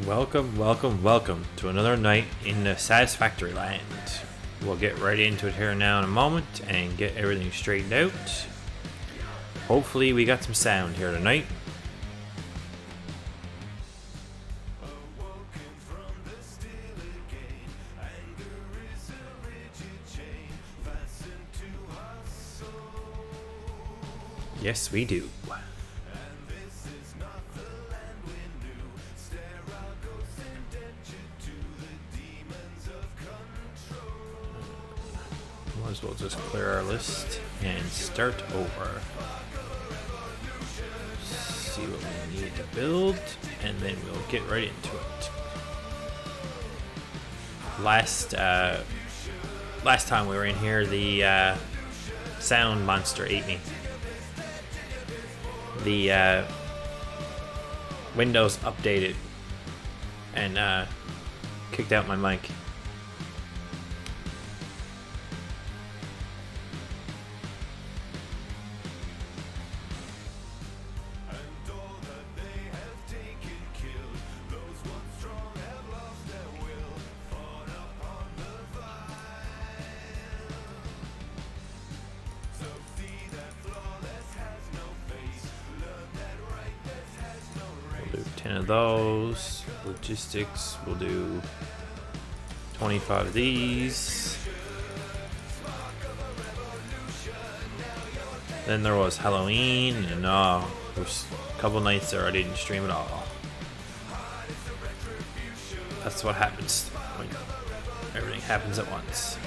Welcome, welcome, welcome to another night in the Satisfactory land. We'll get right into it here now in a moment and get everything straightened out. Hopefully we got some sound here tonight. Yes, we do. Might as well just clear our list and start over. See what we need to build, and then we'll get right into it. Last time we were in here, the sound monster ate me. The Windows updated and kicked out my mic. We'll do 10 of those. Logistics, we'll do 25 of these. Then there was Halloween, and there was a couple nights there I didn't stream at all. That's what happens when everything happens at once.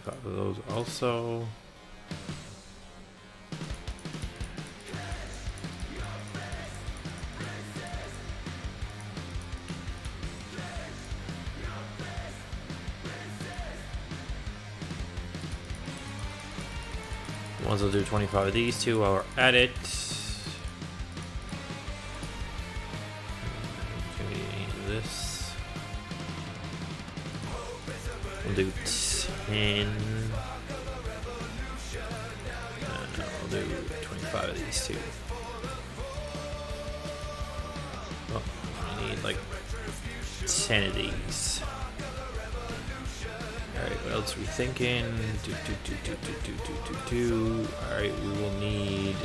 Of those also. Ones will do 25 of these two while we're at it. This. We'll do 10. We'll do 25 of these two. Oh, we need like 10 of these. Alright, what else are we thinking? Alright, we will need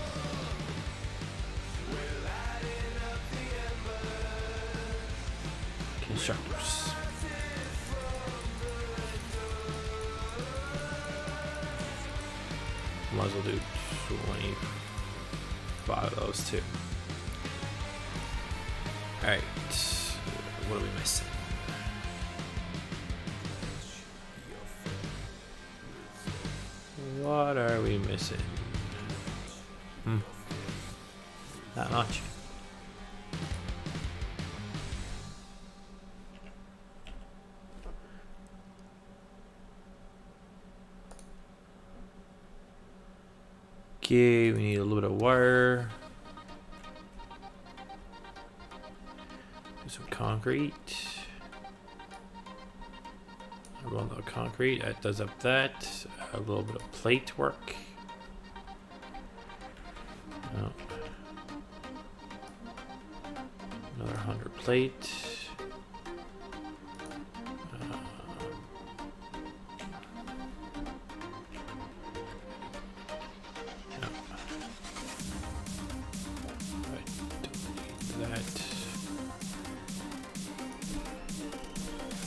constructors. Might as well do 25 of those too. Alright, what are we missing? What are we missing? Not much. Okay, we need a little bit of wire. Do some concrete. I want the concrete. That does up that. A little bit of plate work. Oh. Another 100 plate.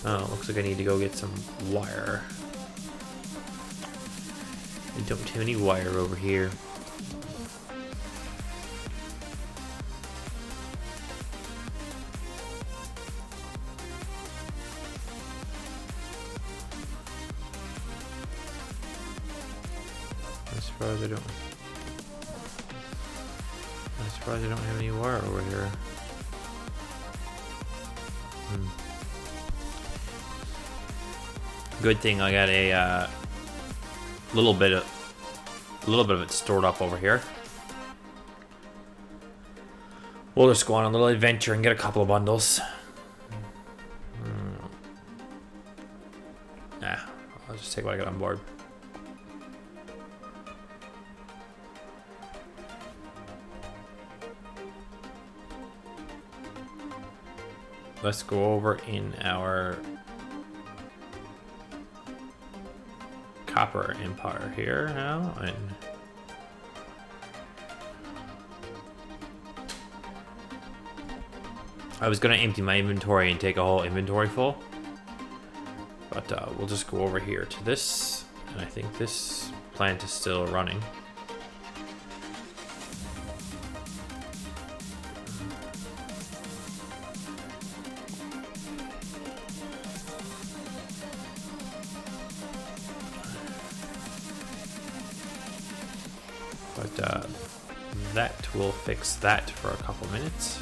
Oh, looks like I need to go get some wire. I don't have any wire over here. I'm surprised I don't have any wire over here. Good thing I got a little bit of it stored up over here. We'll just go on a little adventure and get a couple of bundles. I'll just take what I got on board. let's go over in our copper empire here now, and I was gonna empty my inventory and take a whole inventory full, but we'll just go over here to this, and I think this plant is still running. But that will fix that for a couple minutes.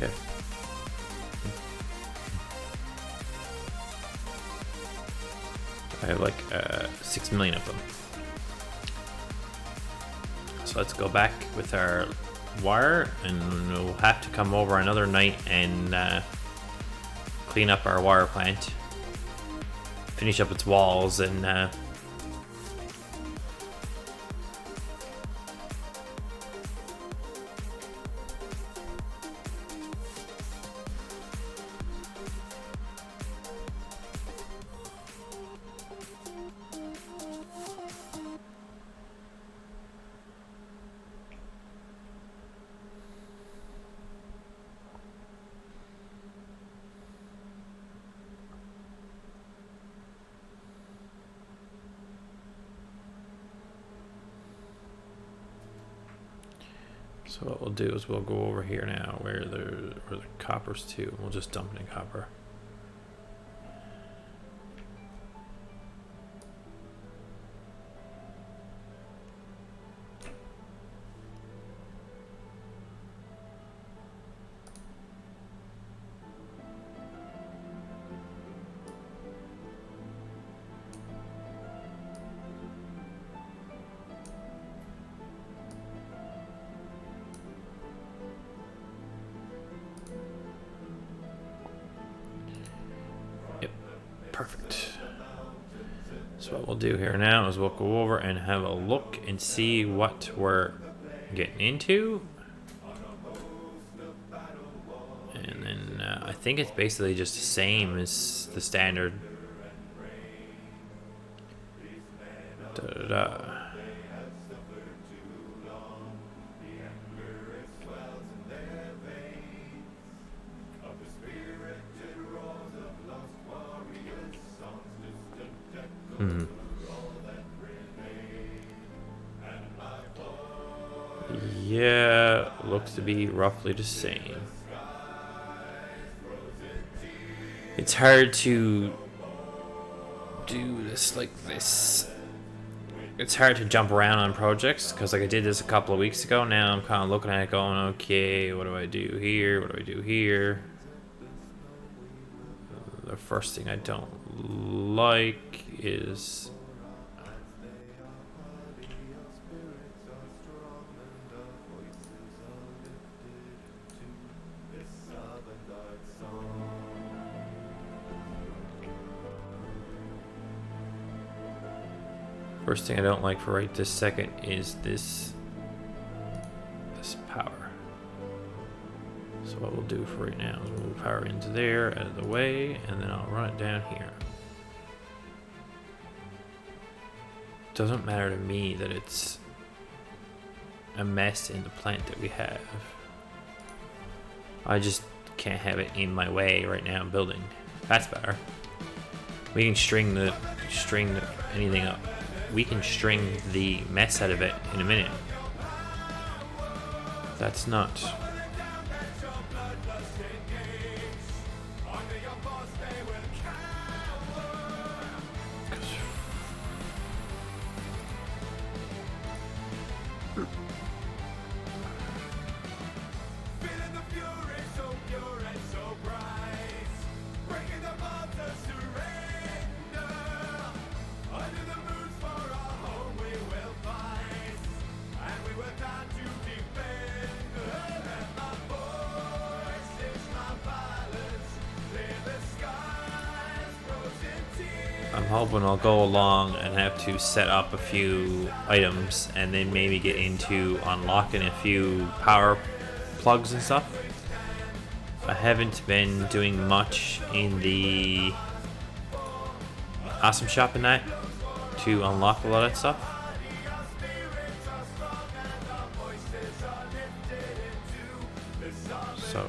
Yeah. I have like 6 million of them. So let's go back with our wire, and we'll have to come over another night and clean up our wire plant, finish up its walls, and so what we'll do is we'll go over here now where the copper's too. We'll just dump it in copper. Perfect. So what we'll do here now is we'll go over and have a look and see what we're getting into. And then I think it's basically just the same as the standard. Da-da-da. Yeah, looks to be roughly the same. It's hard to do this like this. It's hard to jump around on projects because like I did this a couple of weeks ago. Now I'm kind of looking at it going, okay, what do I do here? What do I do here? The first thing I don't like is first thing I don't like for right this second is this power. So what we'll do for right now is we'll power into there, out of the way, and then I'll run it down here. Doesn't matter to me that it's a mess in the plant that we have. I just can't have it in my way right now building. That's better. We can string anything up. We can string the mess out of it in a minute. That's not. I'm hoping I'll go along and have to set up a few items and then maybe get into unlocking a few power plugs and stuff. I haven't been doing much in the awesome shop in that to unlock a lot of stuff. So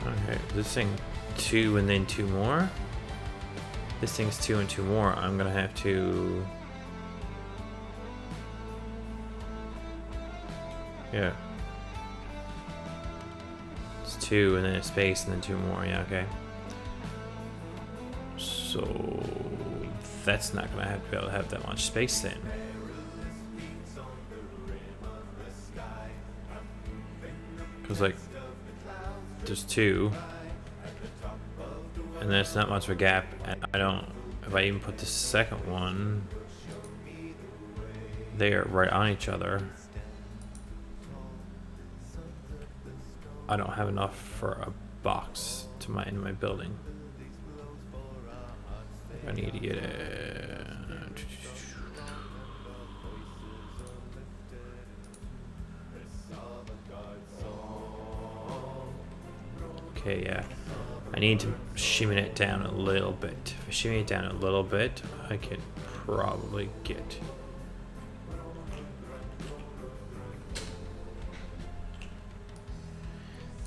okay, this thing 2 and then 2 more. This thing's 2 and 2 more. I'm gonna have to. Yeah. It's 2 and then a space and then 2 more. Yeah, okay. So that's not gonna have to be able to have that much space then. Because like there's 2. And that's not much of a gap, and I don't, if I even put the second one, they are right on each other. I don't have enough for a box to in my building. I need to get a. Okay, yeah. I need to shimmy it down a little bit. If I shimmy it down a little bit, I can probably get.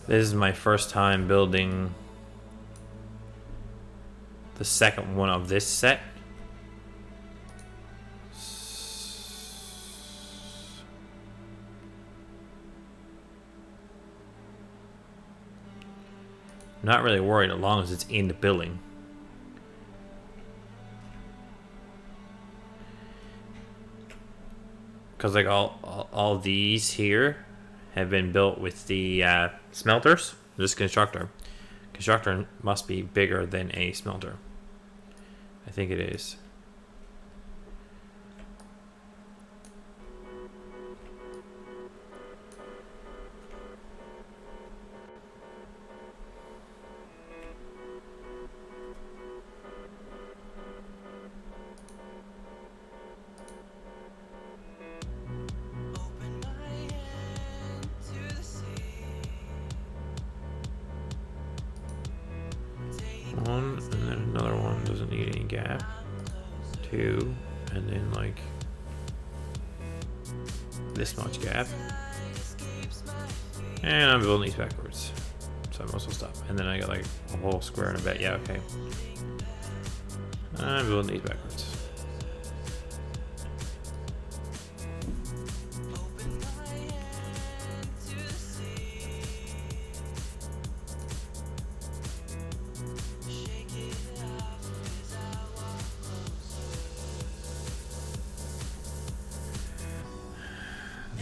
This is my first time building the second one of this set. Not really worried as long as it's in the building. Because like all these here have been built with the smelters. This constructor. Constructor must be bigger than a smelter. I think it is. One, and then another one doesn't need any gap. 2, and then like this much gap. And I'm building these backwards. So most of the stuff. And then I got like a whole square and a bit. Yeah, okay. I'm building these backwards.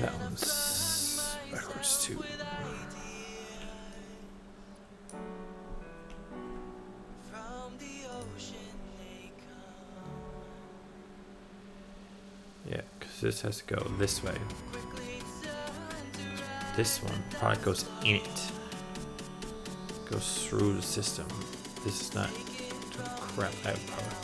That one's backwards too. Yeah, because this has to go this way. This one probably goes in it. Goes through the system. This is not crap out product.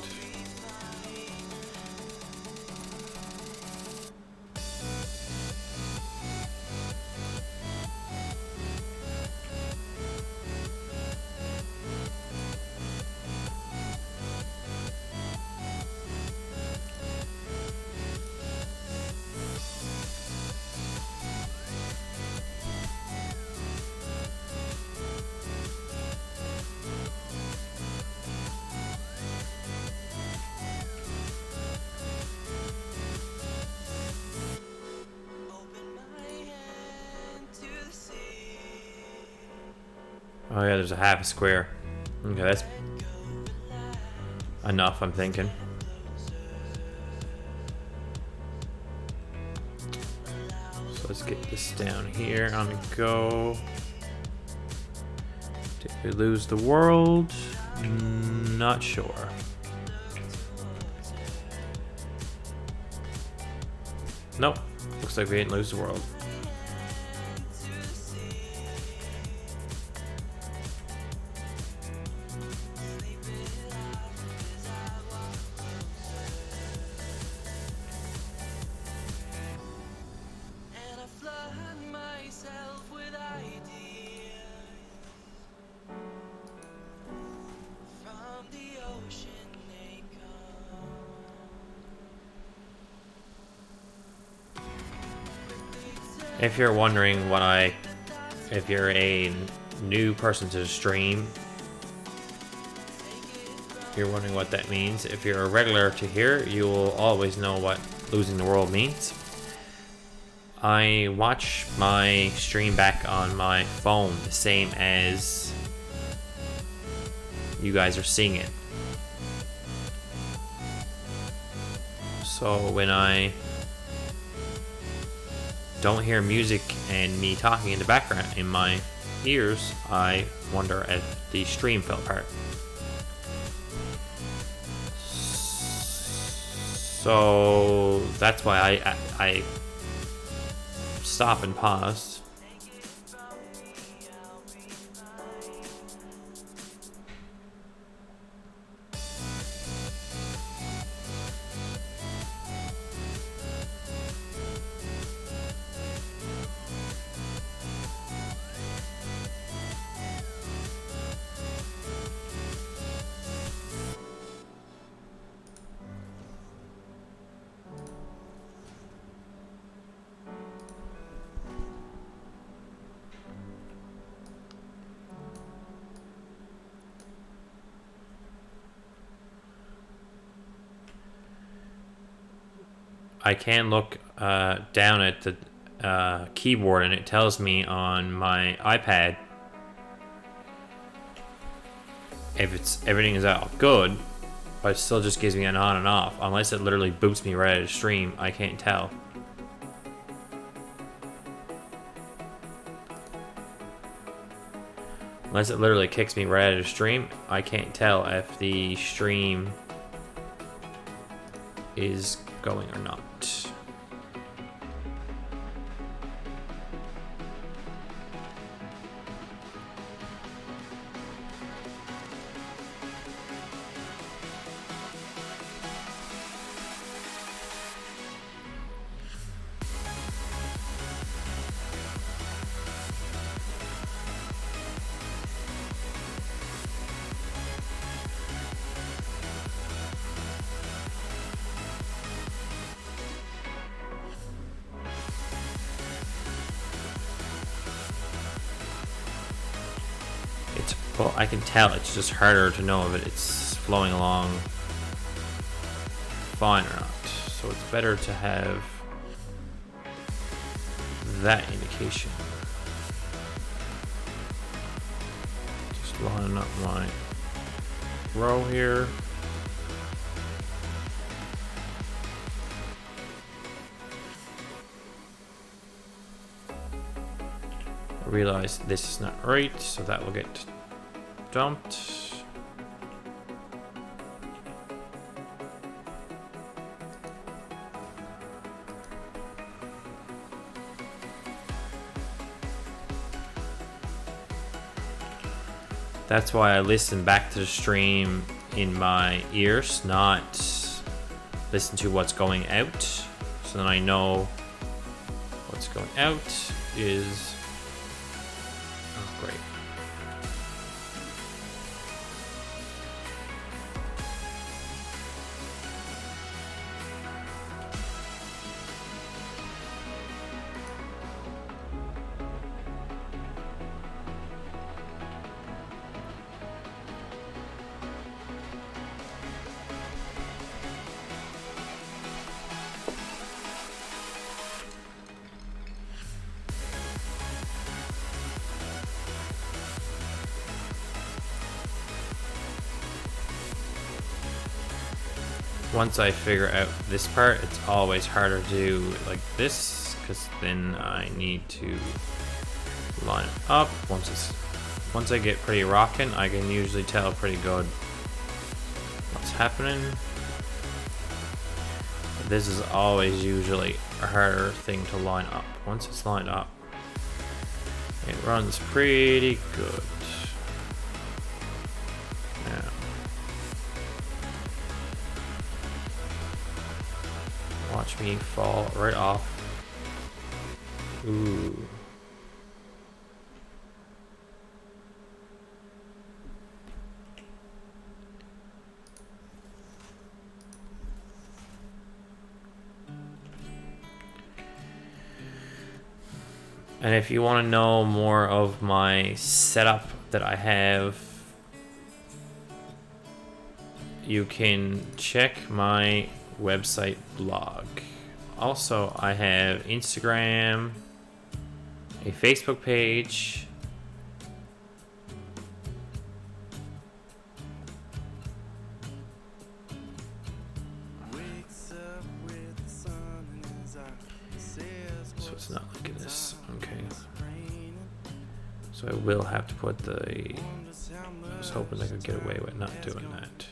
Oh yeah, there's a half a square. Okay, that's enough, I'm thinking. let's get this down here on the go. Did we lose the world? Not sure. Nope. Looks like we didn't lose the world. If you're wondering if you're a new person to the stream, you're wondering what that means. If you're a regular to here, you will always know what losing the world means. I watch my stream back on my phone the same as you guys are seeing it. So when I don't hear music and me talking in the background in my ears, I wonder if the stream fell apart. So that's why I stop and pause. I can look down at the keyboard and it tells me on my iPad if everything is out good, but it still just gives me an on and off. Unless it literally boots me right out of the stream, I can't tell. Unless it literally kicks me right out of the stream, I can't tell if the stream is going or not. Well, I can tell, it's just harder to know if it's flowing along fine or not. So it's better to have that indication. Just lining up my row here. I realize this is not right, so that will get dumped. That's why I listen back to the stream in my ears, not listen to what's going out. So then I know what's going out is great. Once I figure out this part, it's always harder to do like this, because then I need to line it up. Once I get pretty rocking, I can usually tell pretty good what's happening. This is always usually a harder thing to line up. Once it's lined up, it runs pretty good. Now, watch me fall right off. Ooh. And if you want to know more of my setup that I have, you can check my website blog. Also, I have Instagram, a Facebook page, so it's not like this. Okay. So I will have to put the... I was hoping I could get away with not doing that.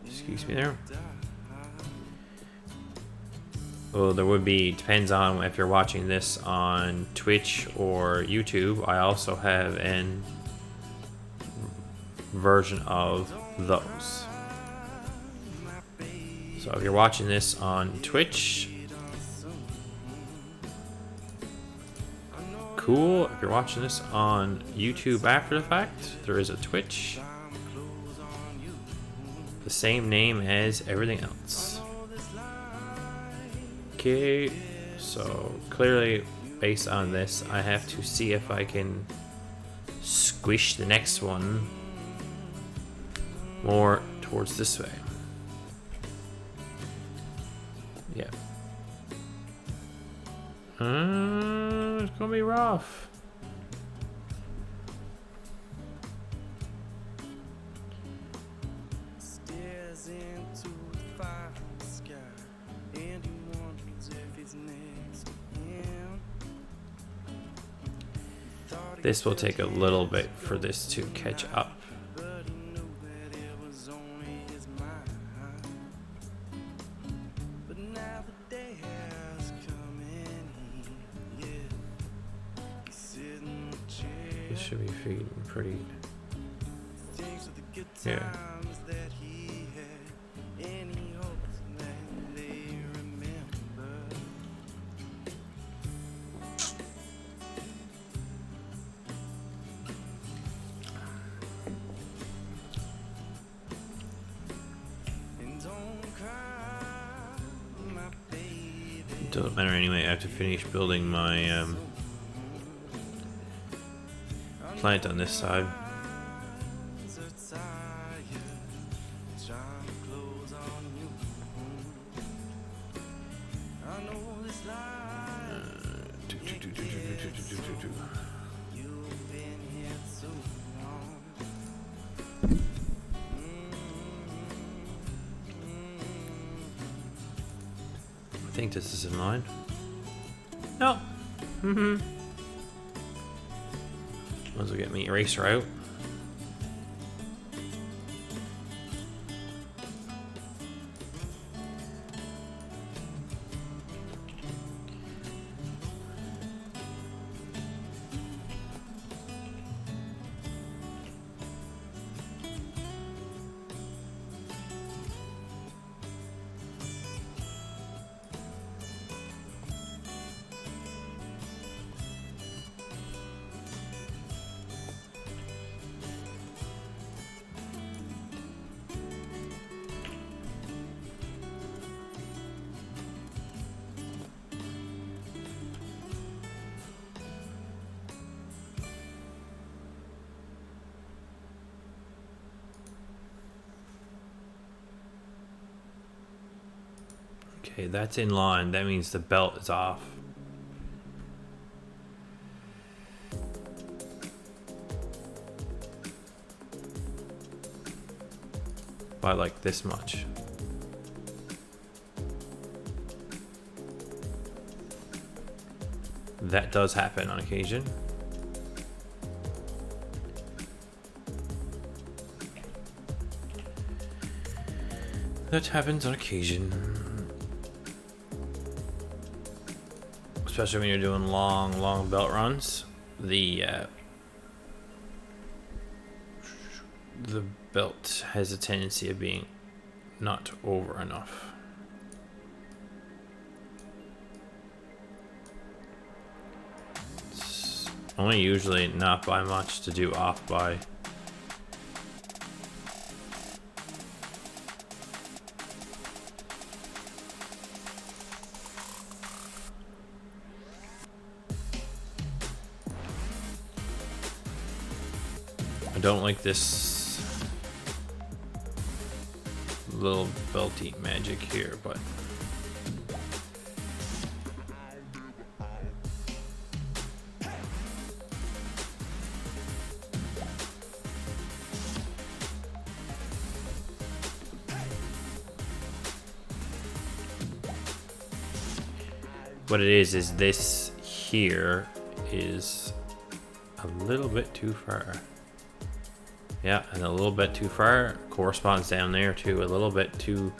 Excuse me there. Well, there would be, depends on if you're watching this on Twitch or YouTube. I also have an version of those. So if you're watching this on Twitch, cool. If you're watching this on YouTube after the fact, there is a Twitch. The same name as everything else. Okay, so clearly based on this, I have to see if I can squish the next one more towards this way. Yeah. It's gonna be rough. This will take a little bit for this to catch up. This should be feeding pretty... Yeah. Doesn't matter anyway, I have to finish building my plant on this side. I think this is in line. No. Might as well get my eraser out. Okay, that's in line. That means the belt is off. By like this much. That does happen on occasion. That happens on occasion. Especially when you're doing long belt runs. The belt has a tendency of being not over enough. It's only usually not by much to do off by. I don't like this little belty magic here, but what it is this here is a little bit too far. Yeah, and a little bit too far corresponds down there to a little bit too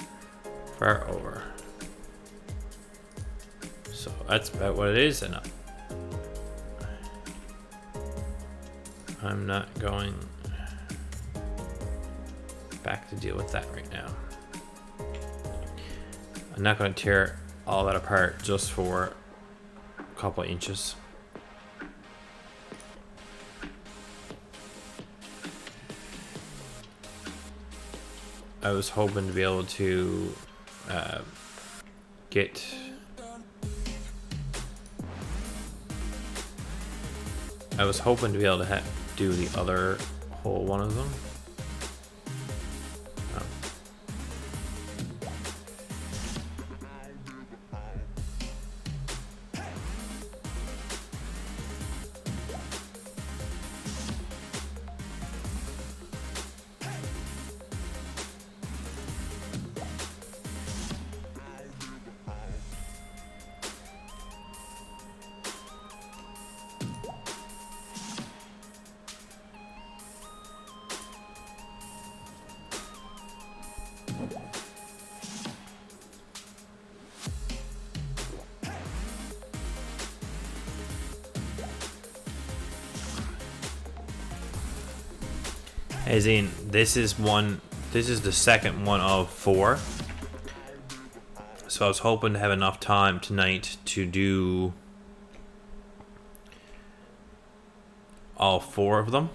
far over. So that's about what it is, and I'm not going back to deal with that right now. I'm not going to tear all that apart just for a couple of inches. I was hoping to be able to get do the other whole one of them. As in, this is the second one of 4. So I was hoping to have enough time tonight to do all 4 of them.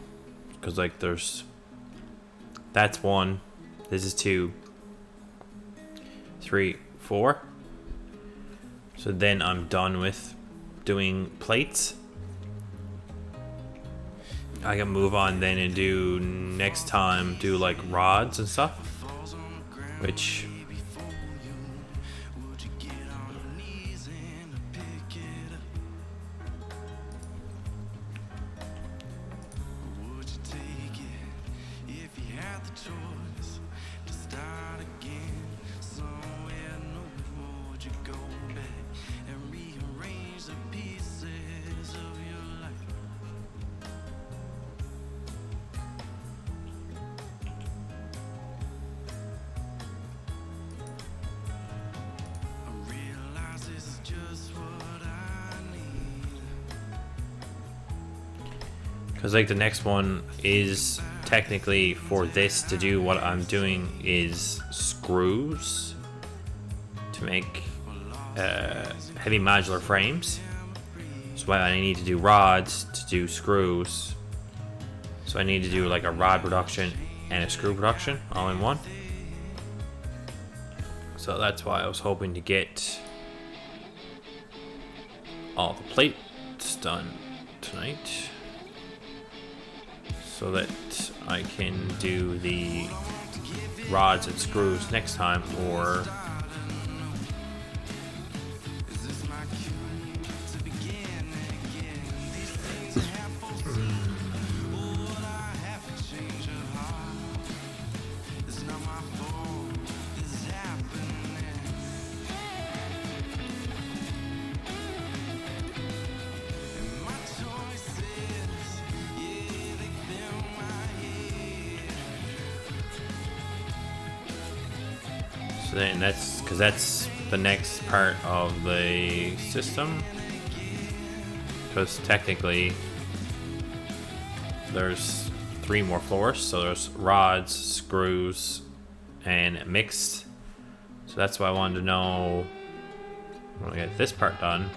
Because like that's 1, this is 2, 3, 4. So then I'm done with doing plates. I can move on then and do next time do like rods and stuff, which because like the next one is technically for this to do what I'm doing is screws to make heavy modular frames. So I need to do rods to do screws. So I need to do like a rod production and a screw production all in one. So that's why I was hoping to get all the plates done tonight, so that I can do the rods and screws next time, or So then that's because that's the next part of the system. Because technically there's 3 more floors, so there's rods, screws, and mixed. So that's why I wanted to know when I get this part done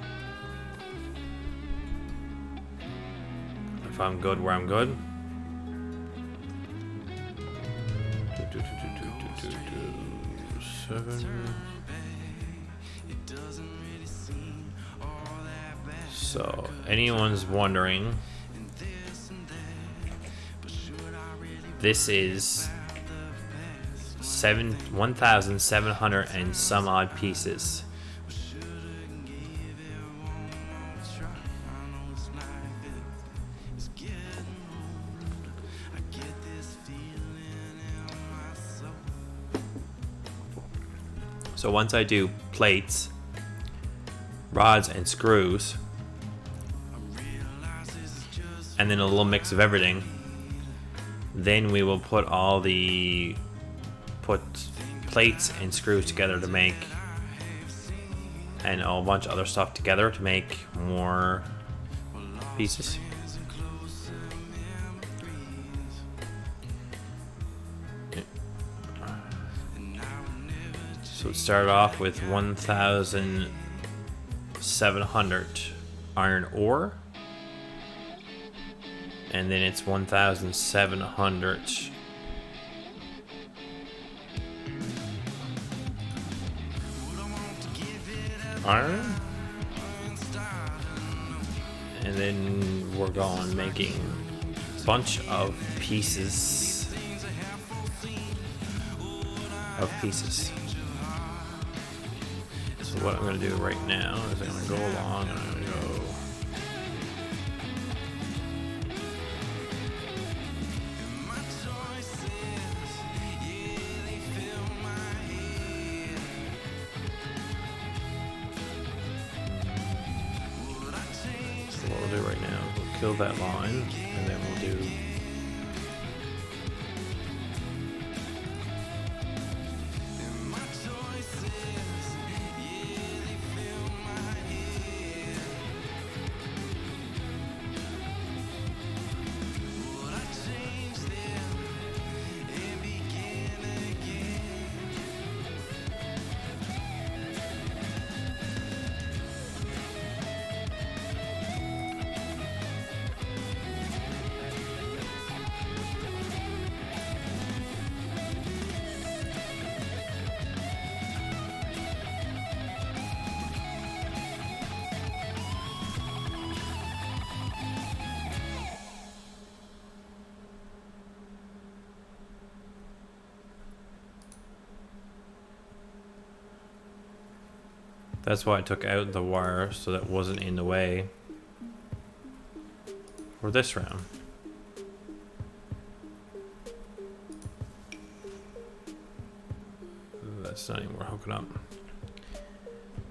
if I'm good where I'm good. So anyone's wondering, this is 1,700 and some odd pieces. So once I do plates, rods, and screws, and then a little mix of everything, then we will put plates and screws together to make, and a whole bunch of other stuff together to make more pieces. So it started off with 1,700 iron ore, and then it's 1,700 iron, and then we're going making a bunch of pieces So what I'm going to do right now is I'm going to go along and I'm going to go so what we'll do right now is we'll kill that line, and then we'll do That's why I took out the wire, so that wasn't in the way for this round. That's not anymore hooking up.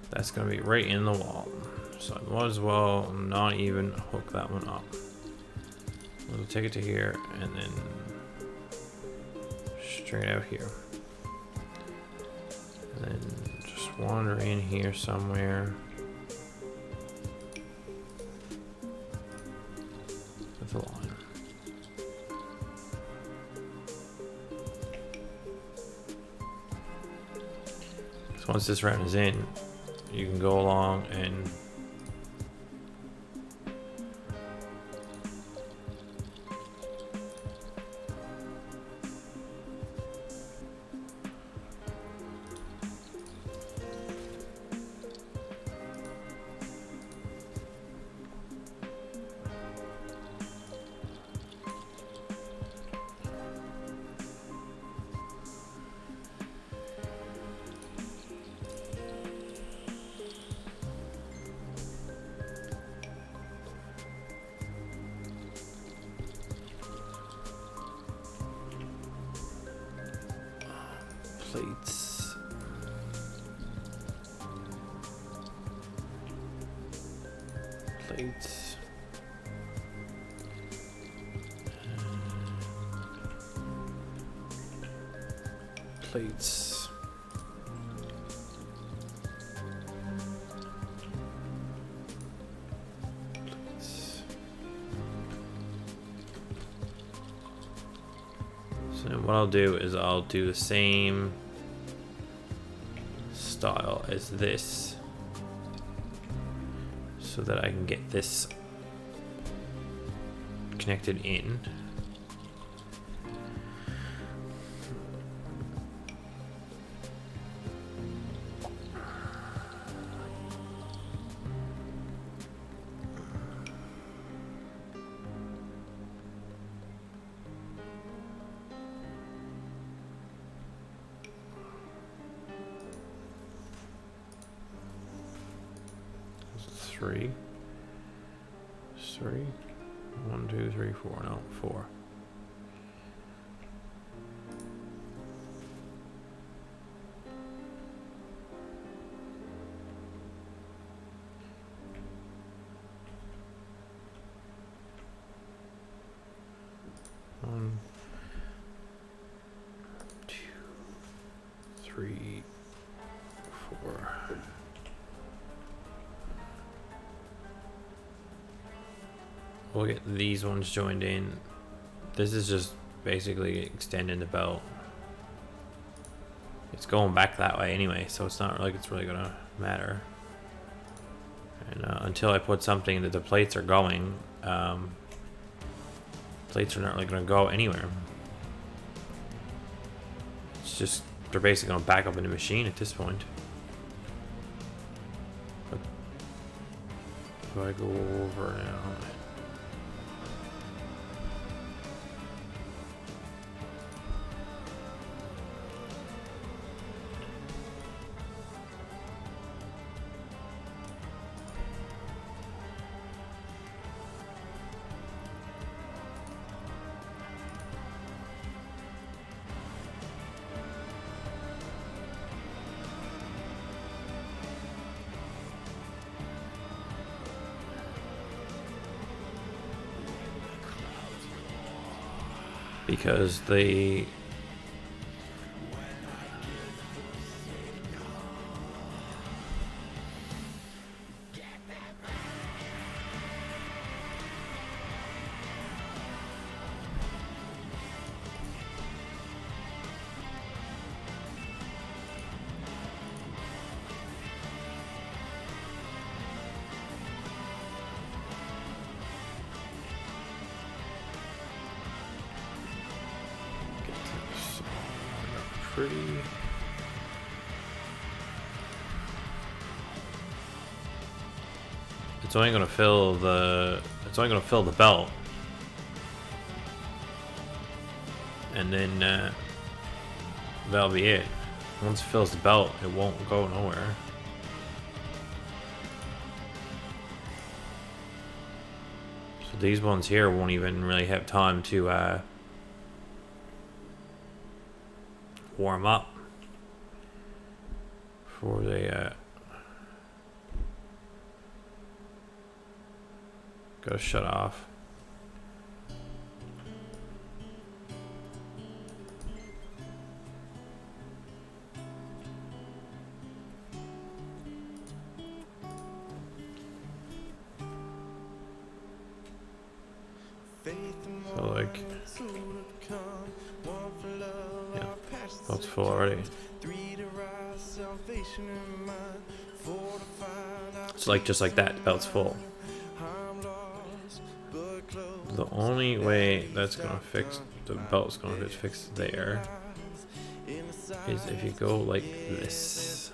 That's gonna be right in the wall. So I might as well not even hook that one up. We'll take it to here and then straight out here. And then just wander in here somewhere with the line. So once this round is in, you can go along and plates. Plates. Plates. So what I'll do is I'll do the same style as this so that I can get this connected in. Three. 1, 2, 3, 4. No, 4. One, 2, 3, 4. We'll get these ones joined in. This is just basically extending the belt. It's going back that way anyway, so it's not like it's really gonna matter. And until I put something that the plates are going, plates are not really gonna go anywhere. It's just, they're basically gonna back up in the machine at this point. But if I go over now. Because the pretty. It's only going to fill the. It's only going to fill the belt, and then that'll be it. Once it fills the belt, it won't go nowhere. So these ones here won't even really have time to warm up before they gotta shut off. So like, yeah, that's full already. It's like just like that, the belt's full. The only way that's gonna fix the belt's gonna get fixed there is if you go like this.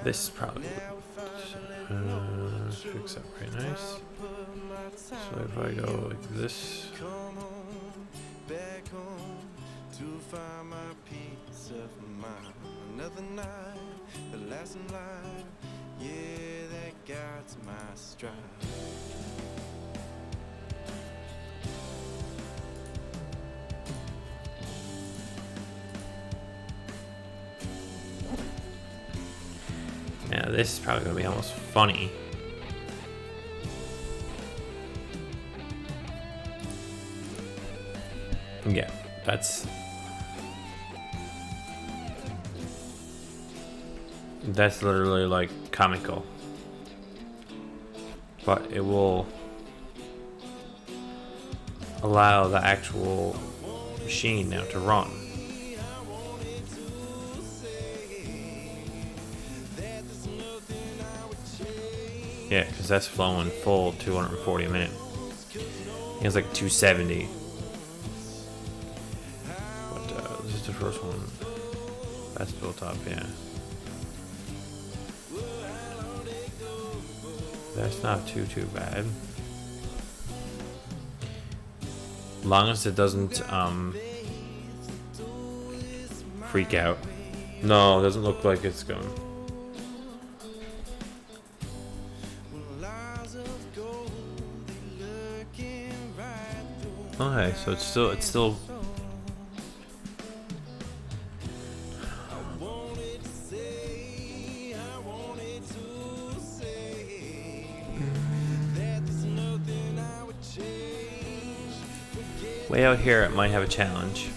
This probably would fix that very nice. So if I go like this, yeah, this is probably gonna be almost funny. Yeah, that's literally like comical. But it will allow the actual machine now to run. Yeah, because that's flowing full 240 a minute. It's like 270. But this is the first one. That's built up, yeah. That's not too bad. Long as it doesn't freak out. No, it doesn't look like it's going. Okay, so it's still way out here. It might have a challenge.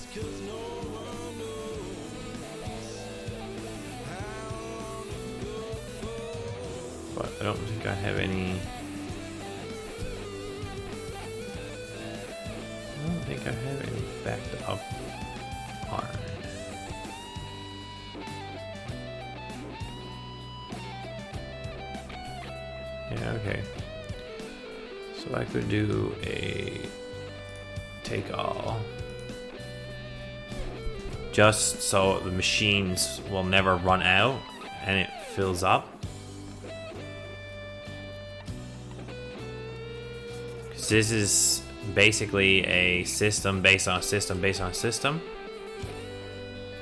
But I don't think I have any. I don't think I have any backed up arm. Yeah, okay. So I could do a take all. Just so the machines will never run out and it fills up. Because this is basically a system based on a system based on a system.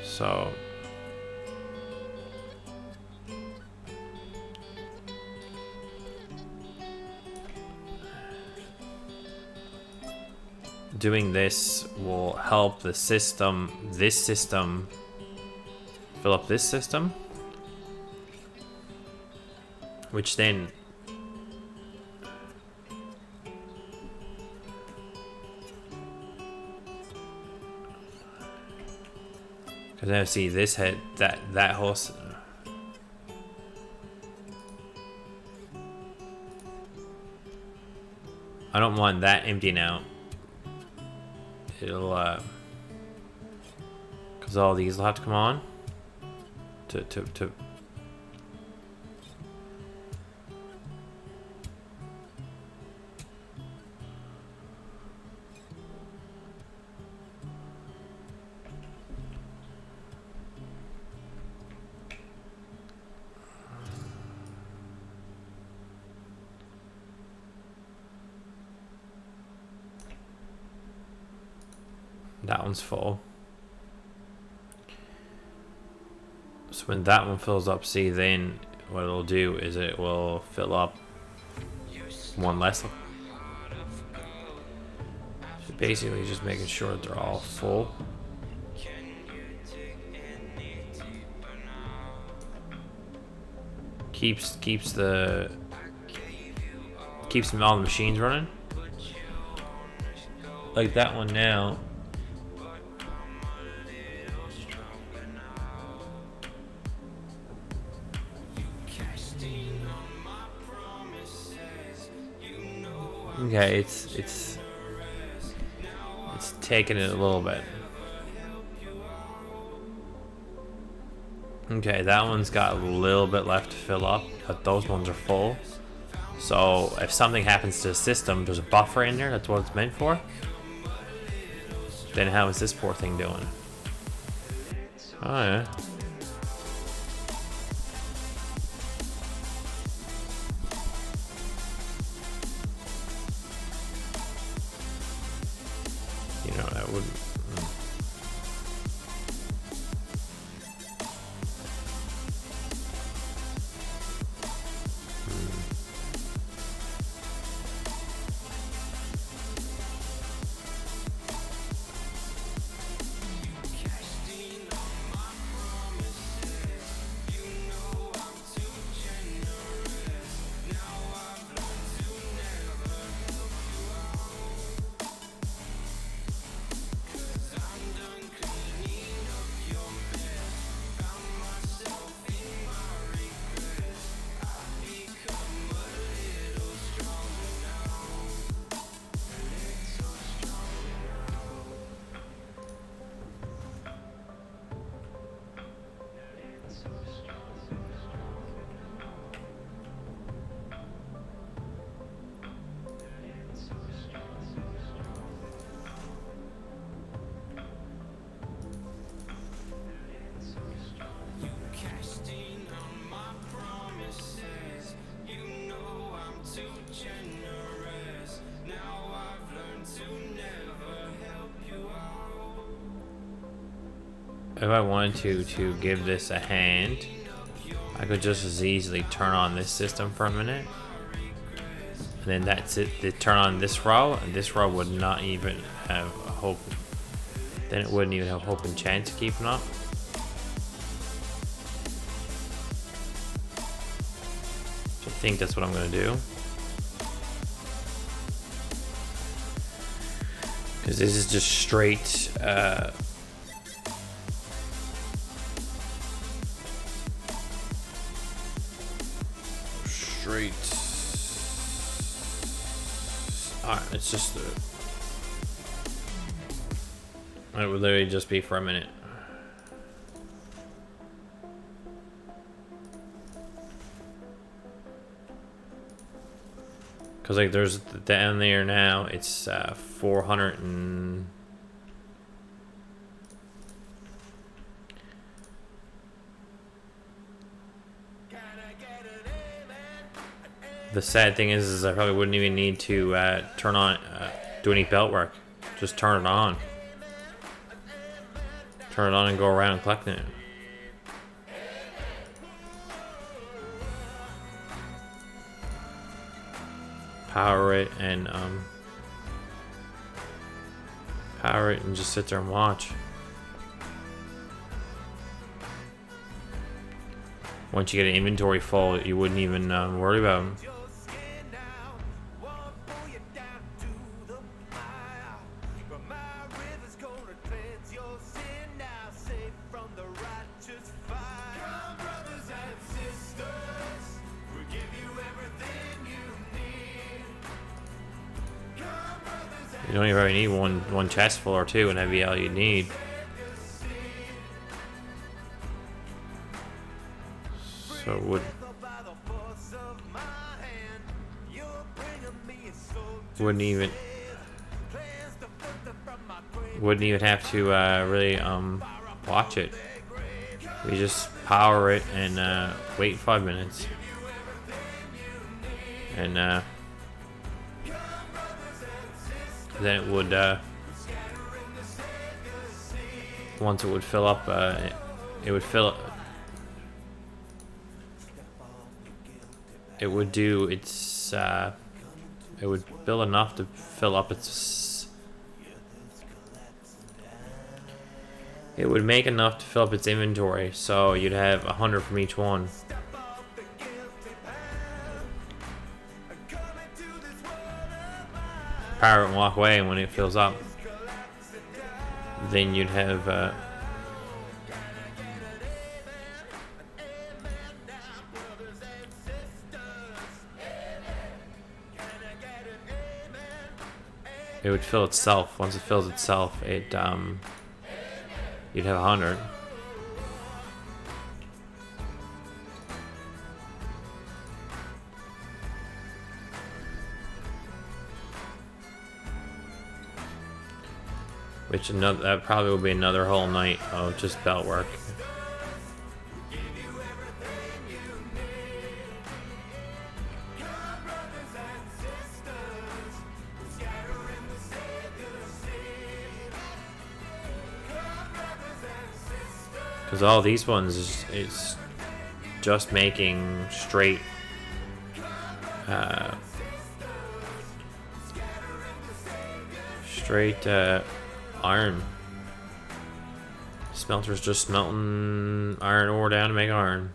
So doing this will help the system, this system, fill up this system, which then because now see this head, that whole I don't want that emptying out. It'll because all these will have to come on to that one's full. So when that one fills up, see, then what it'll do is it will fill up one less. So basically just making sure that they're all full. Keeps all the machines running. Like that one now. Okay, it's taking it a little bit. Okay, that one's got a little bit left to fill up, but those ones are full. So if something happens to the system, there's a buffer in there, that's what it's meant for. Then how is this poor thing doing? Oh yeah. You know, that wouldn't. if I wanted to give this a hand, I could just as easily turn on this system for a minute. And then that's it. They turn on this row, and this row would not even have a hope. Then it wouldn't even have hope and chance of keeping up. So I think that's what I'm gonna do. Because this is just straight alright, it's just it would literally just be for a minute. Because like there's down there now, it's 400 and the sad thing is I probably wouldn't even need to turn on do any belt work. Just turn it on. Turn it on and go around collecting it. Power it and just sit there and watch. Once you get an inventory full, you wouldn't even worry about them. You don't even really need one chest full or two, and that'd be all you need. So it wouldn't even have to really watch it. We just power it and wait 5 minutes, and then it would once it would fill up, it would fill. It would do its. It would fill enough to fill up its. It would make enough to fill up its inventory, so you'd have 100 from each one. Power it and walk away, and when it fills up, then you'd have. It would fill itself. Once it fills itself, you'd have 100. Which that probably will be another whole night of just belt work. Because all these ones is just making straight iron. Smelter's just smelting iron ore down to make iron.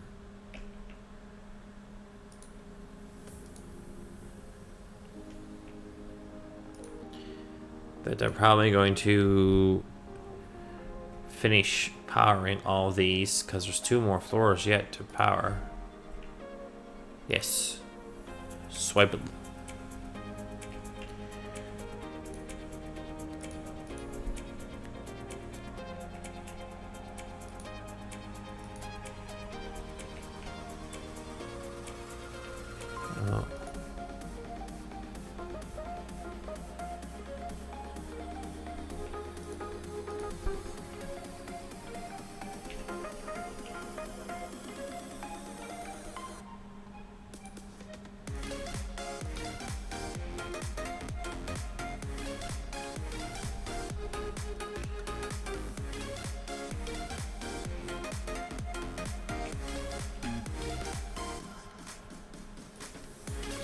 But they're probably going to finish powering all these because there's 2 more floors yet to power. Yes. Swipe it. Oh.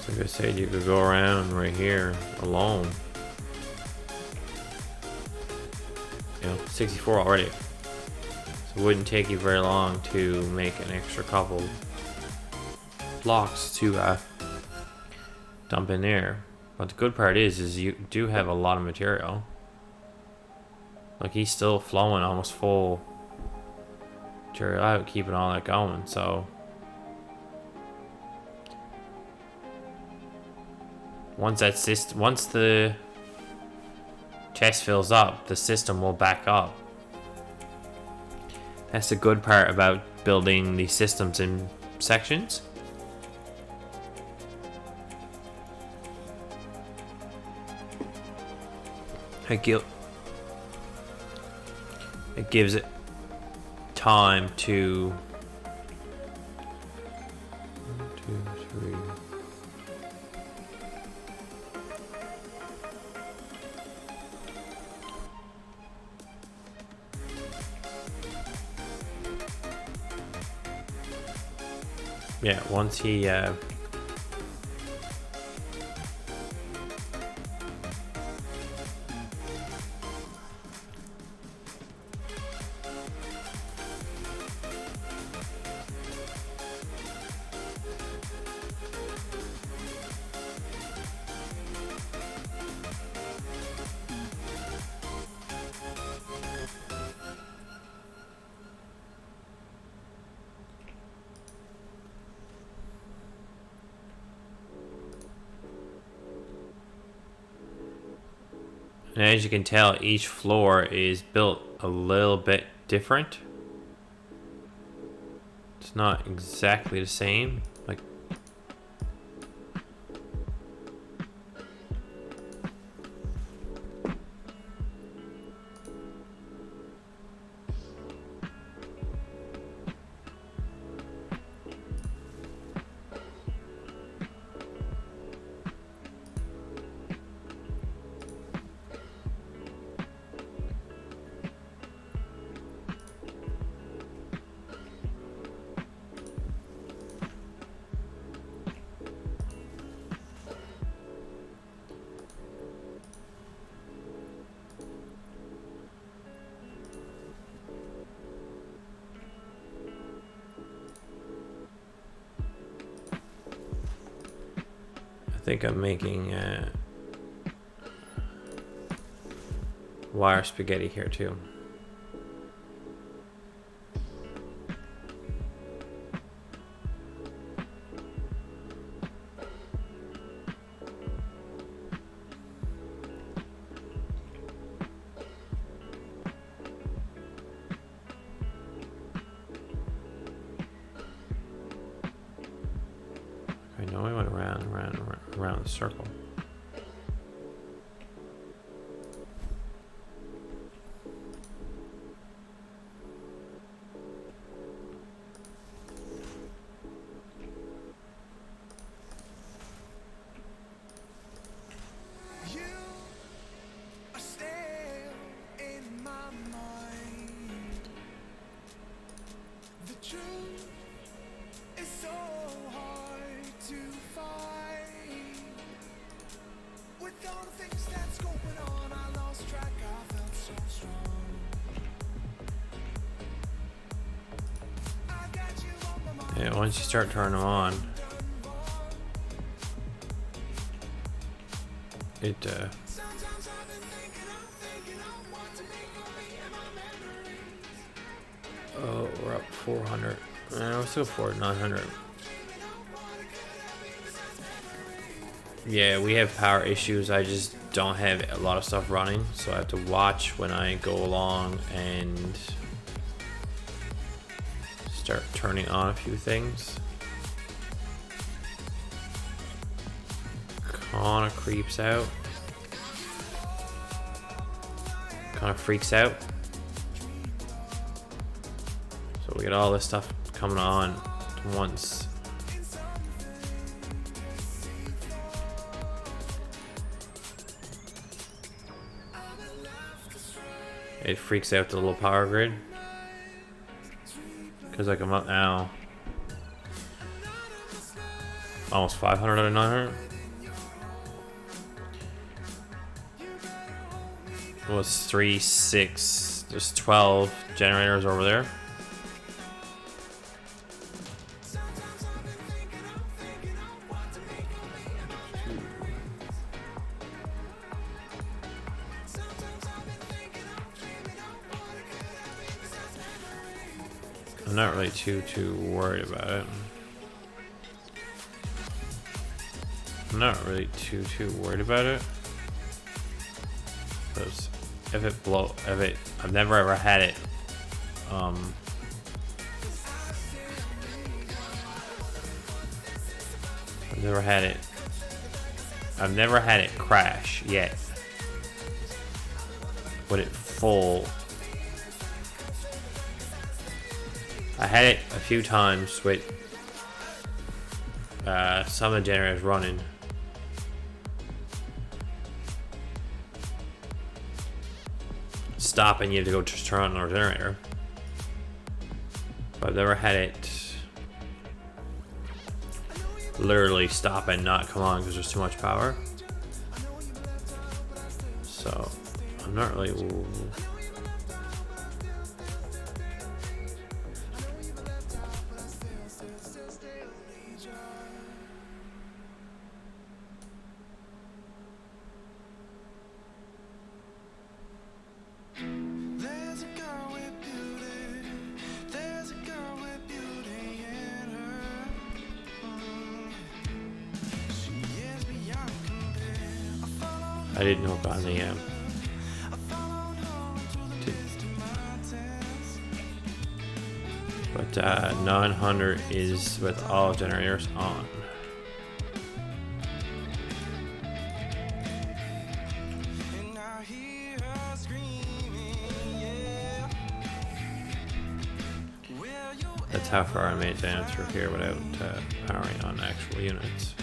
Like I said, you could go around right here alone. You know, 64 already. So it wouldn't take you very long to make an extra couple blocks to dump in there. But the good part is you do have a lot of material. Like he's still flowing almost full material out, keeping all that going. So once the chest fills up, the system will back up. That's the good part about building these systems in sections. It gives it time to 1, 2, 3. Yeah, once he and as you can tell, each floor is built a little bit different. It's not exactly the same. Like, I think I'm making wire spaghetti here too. I know I went around the circle. Yeah, once you start turning them on, it oh, we're up 400. We're still 900. Yeah, we have power issues. I just don't have a lot of stuff running, so I have to watch when I go along and start turning on a few things. Kinda creeps out. Kinda freaks out. So we get all this stuff coming on at once. It freaks out the little power grid. Cause like I'm up now. almost 500 out of 900. It was 3, 6. There's 12 generators over there. I'm not really too worried about it. I'm not really too worried about it. Because I've never ever had it. I've never had it crash yet. With it full. I had it a few times with some of the generators running. Stop and you have to go just turn on another generator. But I've never had it literally stop and not come on because there's too much power. So I'm not really. I didn't hook on the but 900 is with all generators on. That's how far I made it down through here without powering on actual units.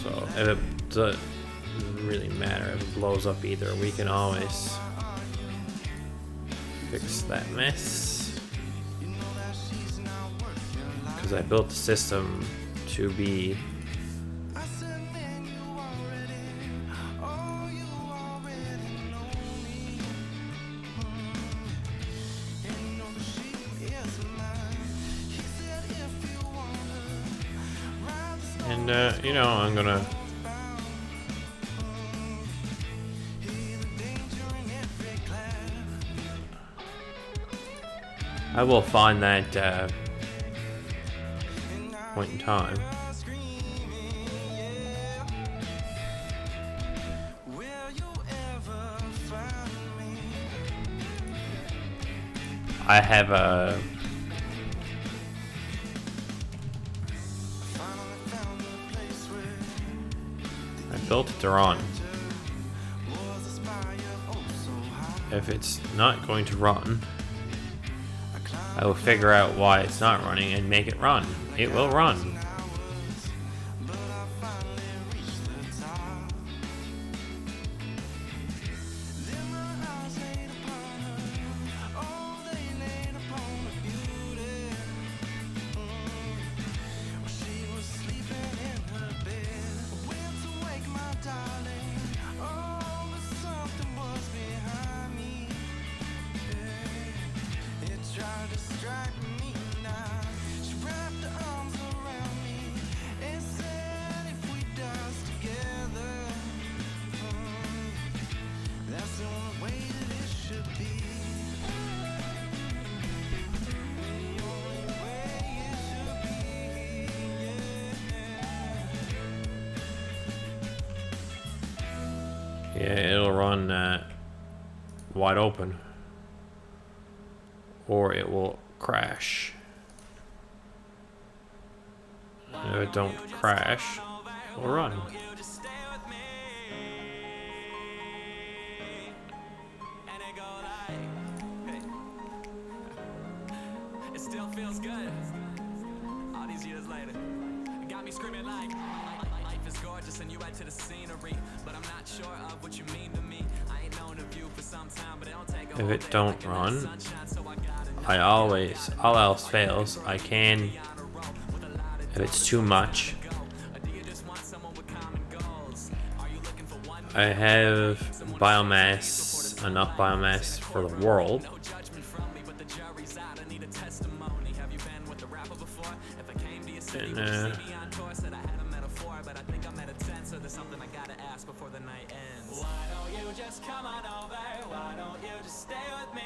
So if it doesn't really matter if it blows up either, we can always fix that mess. Because I built the system to be and you know, I'm gonna I will find that point in time. I have a I built it to run. If it's not going to run, I will figure out why it's not running and make it run. It will run. Yeah, it'll run wide open, or it will crash. And if it don't crash, it'll run. It still feels good. All these years later, it got me screaming like life is gorgeous and you add to the scenery, but I'm not sure of what you mean to me. I ain't known of you for some time, but it don't take a If whole it day don't like a run, sunshine, so I gotta I always, all else fails, I can, if it's too much, I have biomass, enough biomass for the world. And, why don't you just come on over? Why don't you just stay with me?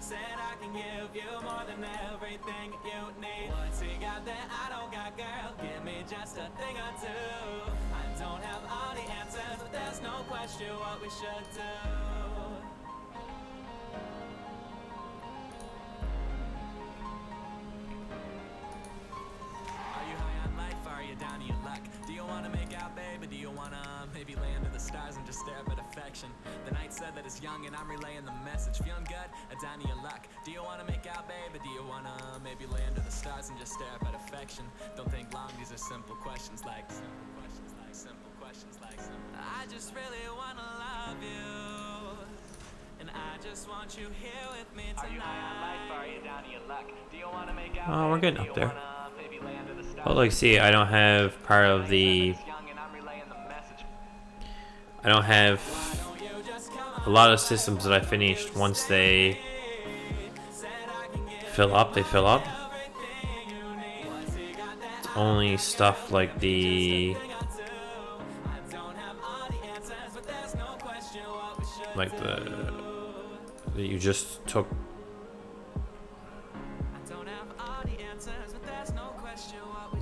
Said I can give you more than everything you need. What's he got that I don't got, girl? Give me just a thing or two. I don't have all the answers, but there's no question what we should do. Are you high on life? Are you down to your luck? Do you wanna make out, baby? Do you wanna maybe lay under the stars and just stare at affection? The night said that it's young and I'm relaying the message. Feeling good? Down to your luck. Do you wanna make out, baby? Do you wanna maybe lay under the stars and just stare at affection? Don't think long, these are simple questions like simple questions like simple questions like simple. I just really wanna love you, and I just want you here with me tonight. Are you high on life? Are you down to your luck? Do you wanna make out? oh, we're getting up there. Maybe lay under the stars. But like, see, I don't have part of the, I don't have a lot of systems that I finished. Once they fill up, they fill up. It's only stuff like the, that you just took.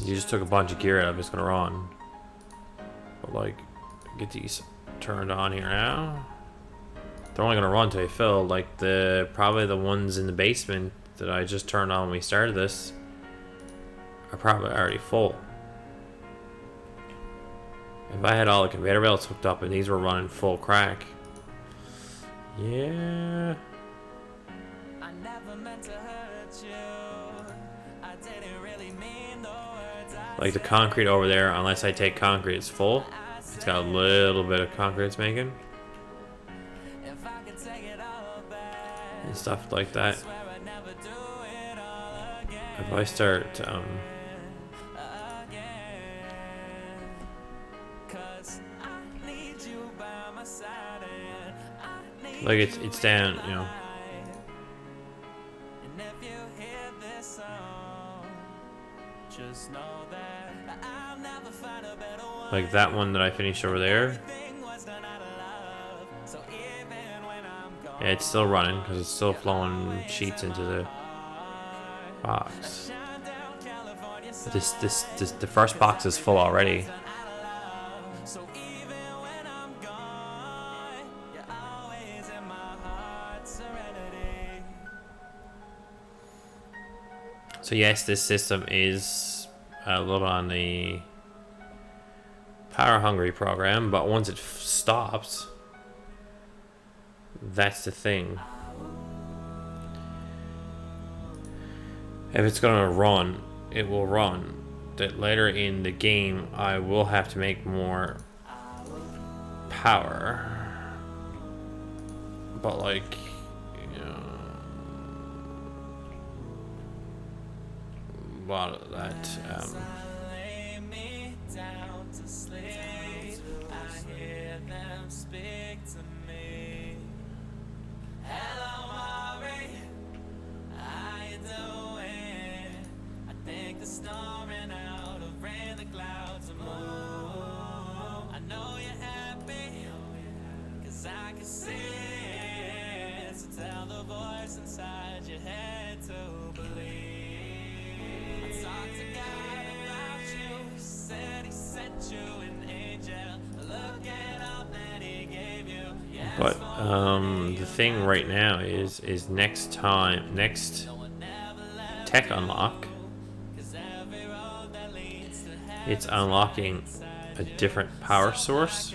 You just took a bunch of gear out of it's gonna run. But like, get these turned on here now. They're only gonna run till they fill. Like probably the ones in the basement that I just turned on when we started this are probably already full. If I had all the conveyor belts hooked up and these were running full crack, yeah. I never meant to hurt you. I didn't really mean the words I Like the concrete over there, unless I take concrete, it's full. It's got a little bit of concrete it's making. if I could take it all back. And stuff like that. Swear I'd never do it all again. If I start, Again. 'Cause I need you by my side and I need like you it's down, you know. And if you hear this song, just know that I'll never find a better one. Like that one that I finished over there. Everything was done out of love. So even when I'm gone, Yeah, it's still running because it's still flowing sheets into the box. shine down California sun. The first box is full already. So even when I'm gone, you're always in my heart, serenity. So yes, this system is a little on the power hungry program, but once it stops, that's the thing. If it's gonna run, it will run. That later in the game, I will have to make more power. But like, you know, a lot of that. Lay me down to sleep. I hear them speak to me. Hello, Mari. How you doing? I think the storming out of rain, the clouds are moving. I know you're happy, 'cause I can see it. So tell the voice inside your head to believe. I talked to God about you. He said he sent you an angel. Look at all that he gave you. Yes, But the thing right now is next tech unlock, 'cause every road that leads to heaven it's unlocking a different power source.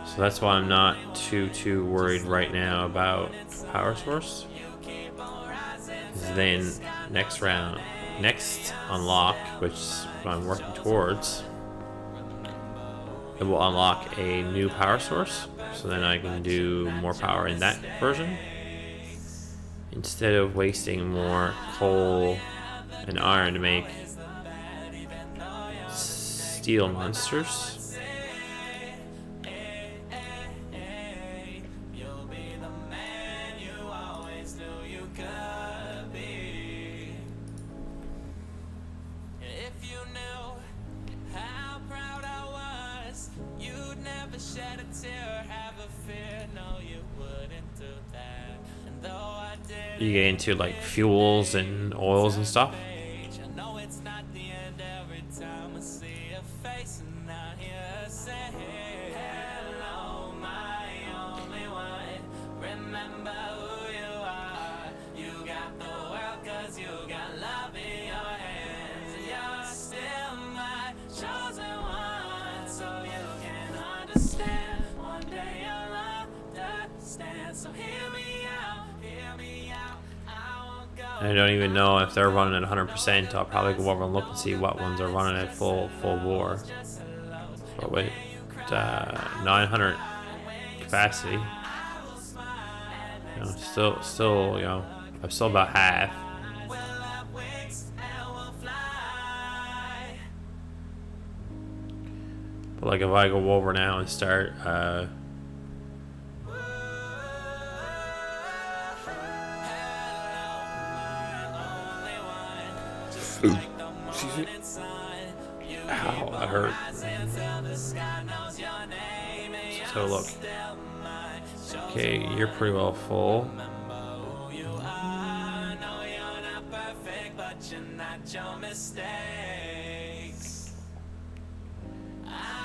So that's why I'm not too worried right now about power source. 'Cause then next round next unlock, which I'm working towards, it will unlock a new power source. So then I can do more power in that version, instead of wasting more coal and iron to make steel monsters. You get into like fuels and oils and stuff. I don't even know if they're running at 100%. I'll probably go over and look and see what ones are running at full bore. But with 900 capacity, you know, still, you know, I'm still about half. But like if I go over now and start excuse me. Ow, that hurt. So look. Okay, you're pretty well full.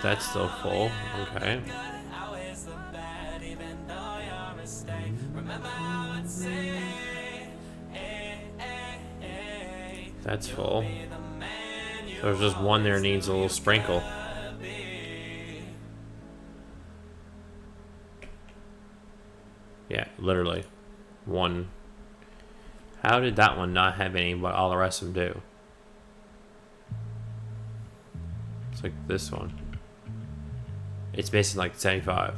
That's still full. Okay. That's full. So there's just one there needs a little sprinkle. Yeah, literally. One. How did that one not have any but all the rest of them do? It's like this one. It's basically like 75.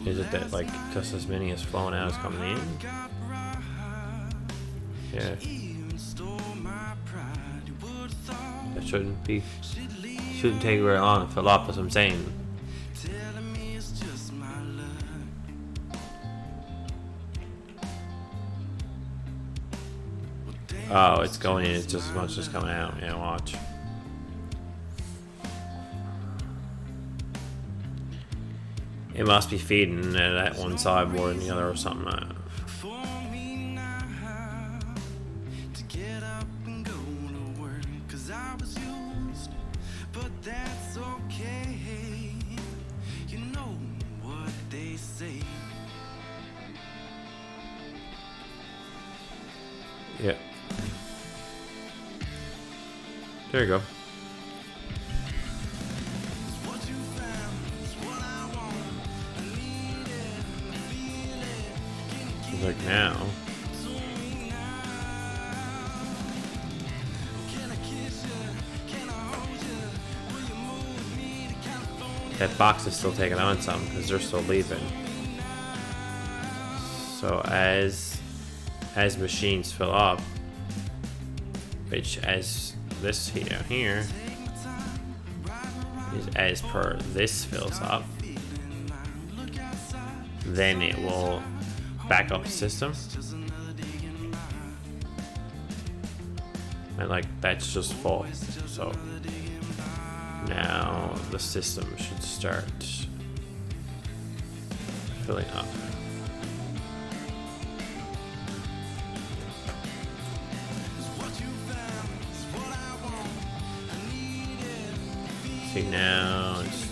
Is it that like just as many is flowing out as coming in? Yeah. That shouldn't take very long to fill up, as I'm saying. Oh, it's going in, it's just as much as coming out. Yeah, watch. It must be feeding that one side more than the other or something. Yeah. There you go. Like now. That box is still taking on some because they're still leaving. So as machines fill up, which as this here is as per this fills up, then it will back up the system, and like that's just full. So now the system should start filling up. See now it's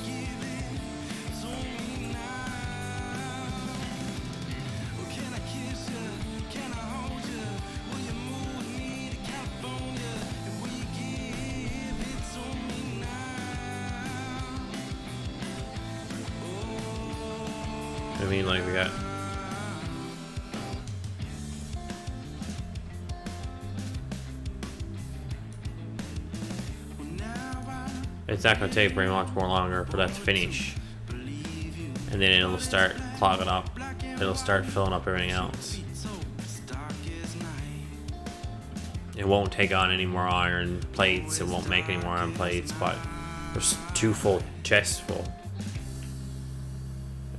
I mean, like, we got... It's not going to take very much more longer for that to finish. And then it'll start clogging up. It'll start filling up everything else. It won't take on any more iron plates. It won't make any more iron plates, but there's 2 full chests full.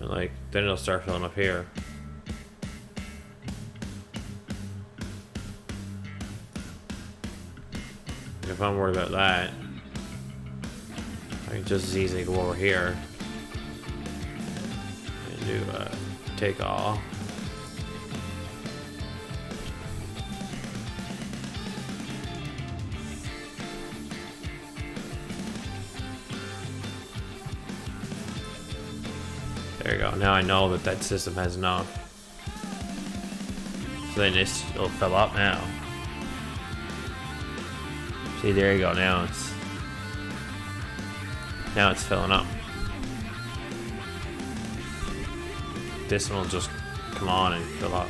And like, then it'll start filling up here. If I'm worried about that, I can just as easily go over here and do take all. There you go. Now I know that that system has enough. So then this will fill up now. See, there you go. Now it's filling up. This one will just come on and fill up.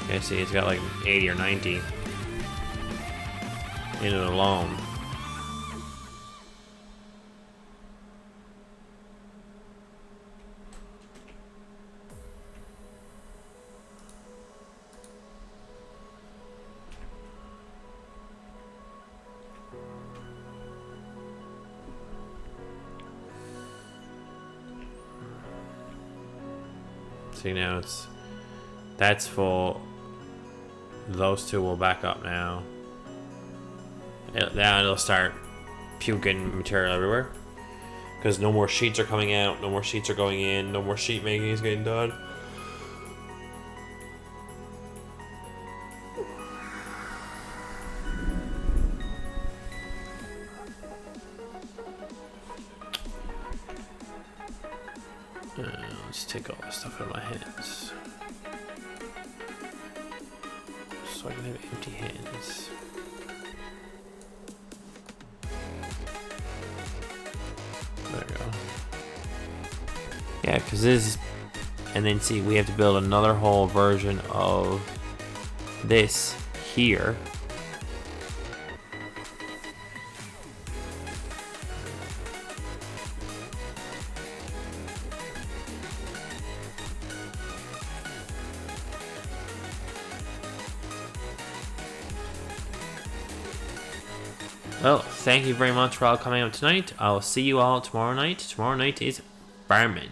Okay, see, it's got like 80 or 90 in it alone. See, now that's full. Those 2 will back up now. Now it'll start puking material everywhere. Because no more sheets are coming out, no more sheets are going in, no more sheet making is getting done. Let's take all this stuff out of my hands. So I can have empty hands. There we go. Yeah, because this is... And then see, we have to build another whole version of this here. Well, thank you very much for all coming out tonight. I'll see you all tomorrow night. Tomorrow night is Barman.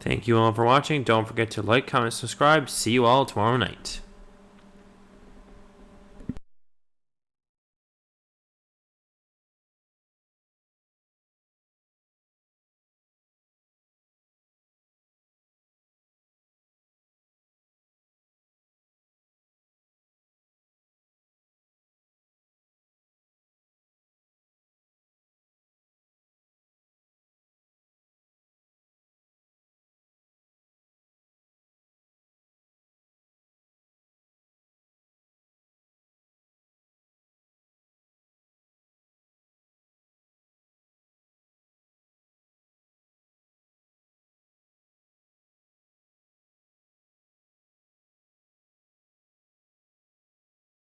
Thank you all for watching. Don't forget to like, comment, subscribe. See you all tomorrow night.